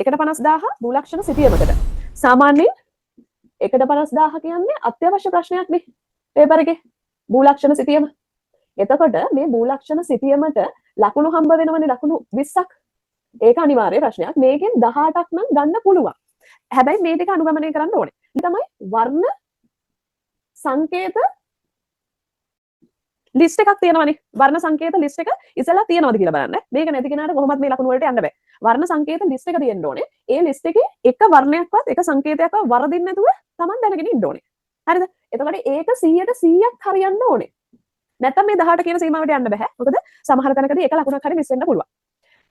150,000 භූලක්ෂණ සිතියමකට. සාමාන්‍යයෙන් 150,000 කියන්නේ අත්‍යවශ්‍ය ප්‍රශ්නයක් නේ පේපර් එකේ. භූලක්ෂණ සිතියම. එතකොට මේ භූලක්ෂණ සිතියමට ලකුණු හම්බ වෙනවනේ ලකුණු 20ක්. ඒක අනිවාර්ය ප්‍රශ්නයක්. මේකෙන් 18ක් නම් ගන්න පුළුවන්. හැබැයි මේ ටික අනුගමනය කරන්න ඕනේ. තමයි වර්ණ සංකේත ලිස්ට් එකක් තියෙනවනේ. වර්ණ සංකේත ලිස්ට් එක ඉස්සෙල්ලා තියෙනවද කියලා බලන්න. මේක නැති කෙනාට කොහොමද මේ ලකුණු වලට යන්න බෑ. වර්ණ සංකේත ලිස්ට් එක තියෙන්න ඕනේ. ඒ ලිස්ට් එකේ එක වර්ණයක්වත් එක සංකේතයක්වත් වරදින්න නැතුව Taman දැනගෙන ඉන්න ඕනේ. හරිද? එතකොට ඒක 100%ක් හරියන්න ඕනේ. නැත්තම් මේ 18 කියන සීමාවට යන්න බෑ. මොකද සමහර තැනකදී එක ලකුණක් හරි මිස් වෙන්න පුළුවන්.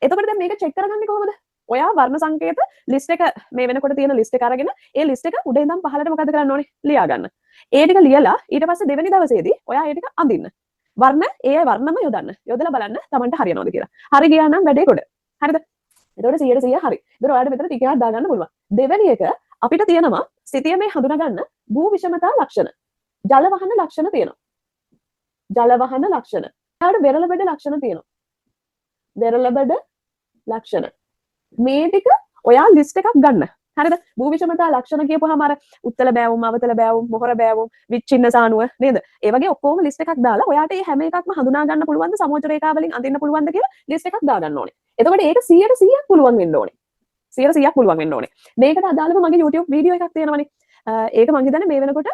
එතකොට දැන් මේක චෙක් කරගන්නේ කොහොමද? ඔයා වර්ණ සංකේත ලිස්ට් එක මේ වෙනකොට තියෙන ලිස්ට් එක අරගෙන ඒ ලිස්ට් එක උඩ ඉඳන් පහළට මොකද කරන්න ඕනේ? ලියා ගන්න. ඒ ටික ලියලා ඊට පස්සේ දෙවෙනි දවසේදී ඔයා ඒ ටික අඳින්න. වර්ණ ඒ වර්ණම යොදන්න. යොදලා බලන්න Tamanට හරියනවද කියලා. හරි ගියා නම් වැඩේ ගොඩ. හරිද? එතකොට 100% හරි. ඒතර ඔයාලට මෙතන ටිකක් දාගන්න පුළුවන්. දෙවෙනි එක අපිට තියෙනවා සිතියමේ හඳුනා ගන්න භූ විෂමතා ලක්ෂණ. ජල වහන ලක්ෂණ තියෙනවා. ජල වහන ලක්ෂණ. ඊට වෙරළ බඩ ලක්ෂණ තියෙනවා. වෙරළ බඩ ලක්ෂණ. මේ ටික ඔයා ලිස්ට් එකක් ගන්න. හරිද? භූ විෂමතා ලක්ෂණ කියපුවාම අර උත්තල බෑවුම්, අවතල බෑවුම්, මොහොර බෑවුම්, විච්ඡින්න සානුව නේද? ඒ වගේ ඔක්කොම ලිස්ට් එකක් දාලා ඔයාට මේ හැම එකක්ම හඳුනා ගන්න පුළුවන්ද සමෝච රේඛා වලින් අඳින්න පුළුවන්ද කියලා ලිස්ට් එකක් දාගන්න ඕනේ. එතකොට ඒක 100%ක් පුළුවන් වෙන්න ඕනේ. 100%ක් පුළුවන් වෙන්න ඕනේ. මේකට අදාළව මගේ YouTube වීඩියෝ එකක් තියෙනවනේ. ඒක මං හිතන්නේ මේ වෙනකොට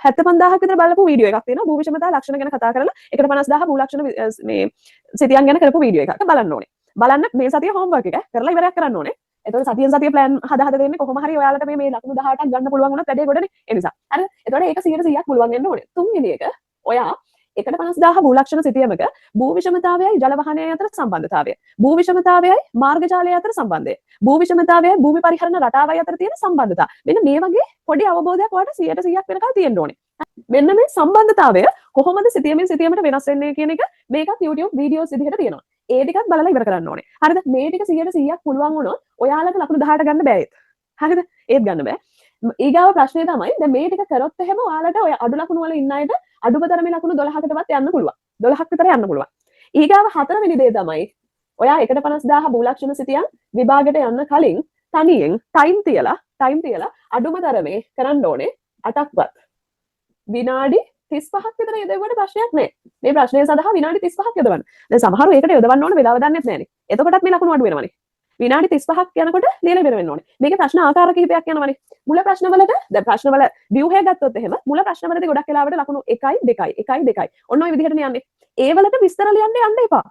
75000ක් විතර බලපු වීඩියෝ එකක් තියෙනවා. භූ විෂමතා ලක්ෂණ ගැන කතා කරලා 150,000 භූ ලක්ෂණ මේ සිතියන් ගැන කරපු වීඩියෝ එකක් බලන්න ඕනේ. බලන්න මේ සතිය හෝම්වර්ක් එක කරලා ඉවරයක් කරන්න ඕනේ. එතකොට සතියෙන් සතිය ප්ලෑන් හදා දෙන්නේ කොහොම හරි ඔයාලට මේ ලකුණු 18ක් ගන්න පුළුවන් වුණත් වැඩේ ගොඩනේ. ඒ නිසා. හරිද? එතකොට ඒක 100%ක් පුළුවන් වෙන්න ඕනේ. තුන්වෙනි එක ඔයා 150,000 භූ ලක්ෂණ සිතියමක භූ විෂමතාවයයි ජල වහනයයි අතර සම්බන්ධතාවය. භූ විෂමතාවයයි මාර්ග ජාලය අතර සම්බන්ධය. භූ විෂමතාවයයි භූමි පරිහරණ රටාවයි අතර තියෙන සම්බන්ධතාව. මෙන්න මේ වගේ පොඩි අවබෝධයක් ඔයාලට 100%ක් වෙනකල් තියෙන්න ඕනේ. මෙන්න මේ සම්බන්ධතාවය කොහොමද සිතියමෙන් සිතියමට වෙනස් වෙන්නේ කියන එක මේකත් YouTube වීඩියෝස් විදිහට තියෙනවා. ඒ ටිකත් බලලා ඉවර කරන්න ඕනේ. හරිද? මේ ටික 100%ක් පුළුවන් වුණොත් ඔයාලට ලකුණු 18 ගන්න බෑ ඒත්. හරිද? ඒත් ගන්න බෑ. ඊගාව ප්‍රශ්නේ තමයි දැන් මේ ටික කරොත් එහෙම ඔයාලට ඔය අඩු ලකුණු වල ඉන්න අයට අඩුම තරමේ ලකුණු 12කටවත් යන්න පුළුවන්. 12ක් විතර යන්න පුළුවන්. ඊගාව හතරවෙනි දේ තමයි ඔයා 150,000 භූ ලක්ෂණ සිතියන් විභාගයට යන්න කලින් තනියෙන් ටයිම් තියලා අඩුම තරමේ කරන්න ඕනේ 8ක්වත්. විනාඩි 35ක් විතර යොදවුවට ප්‍රශ්නයක් නෑ. මේ ප්‍රශ්නය සඳහා විනාඩි 35ක් යොදවන්න. දැන් සමහරව ඒකට යොදවන්න ඕන වෙලාව දන්නේ නැත්නේ. එතකොටත් මේ ලකුණු අඩු වෙනවනේ. විනාඩි 35ක් යනකොට ලියලා ඉවර වෙන්න ඕනේ. මේකේ ප්‍රශ්න ආකාර කිහිපයක් යනවනේ. මුල ප්‍රශ්නවලට දැන් ප්‍රශ්නවල ව්‍යුහය ගත්තොත් එහෙම මුල ප්‍රශ්නවලදී ගොඩක් වෙලාවට ලකුණු 1 2 1 2 ඔන්න ඔය විදිහටනේ යන්නේ. ඒ වලට විස්තර ලියන්න යන්න එපා.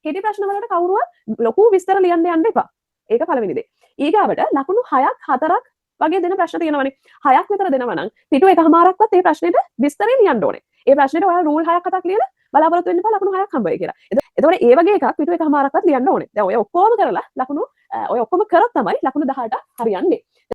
කෙටි ප්‍රශ්නවලට කවුරුවත් ලොකු විස්තර ලියන්න යන්න එපා. ඒක පළවෙනි දේ. ඊගාවට ලකුණු 6ක් 4ක් වගේ දෙන ප්‍රශ්න තියෙනවනේ. 6ක් විතර දෙනවා නම් පිටු එකමාරක්වත් ඒ ප්‍රශ්නෙට විස්තරේ ලියන්න ඕනේ. ඒ ප්‍රශ්නෙට ඔයාලා රූල් 6ක් 7ක් ලියලා බලාපොරොත්තු වෙන්න එපා ලකුණු 6ක් හම්බ වෙයි කියලා. එතකොට ඒ වගේ එකක් පිටු එකමාරක්වත් ලියන්න ඕනේ. දැන් ඔය ඔක්කොම කරලා ලකුණු ඔය ඔක්කොම කරොත් තමයි ලකුණු 18 හරියන්නේ.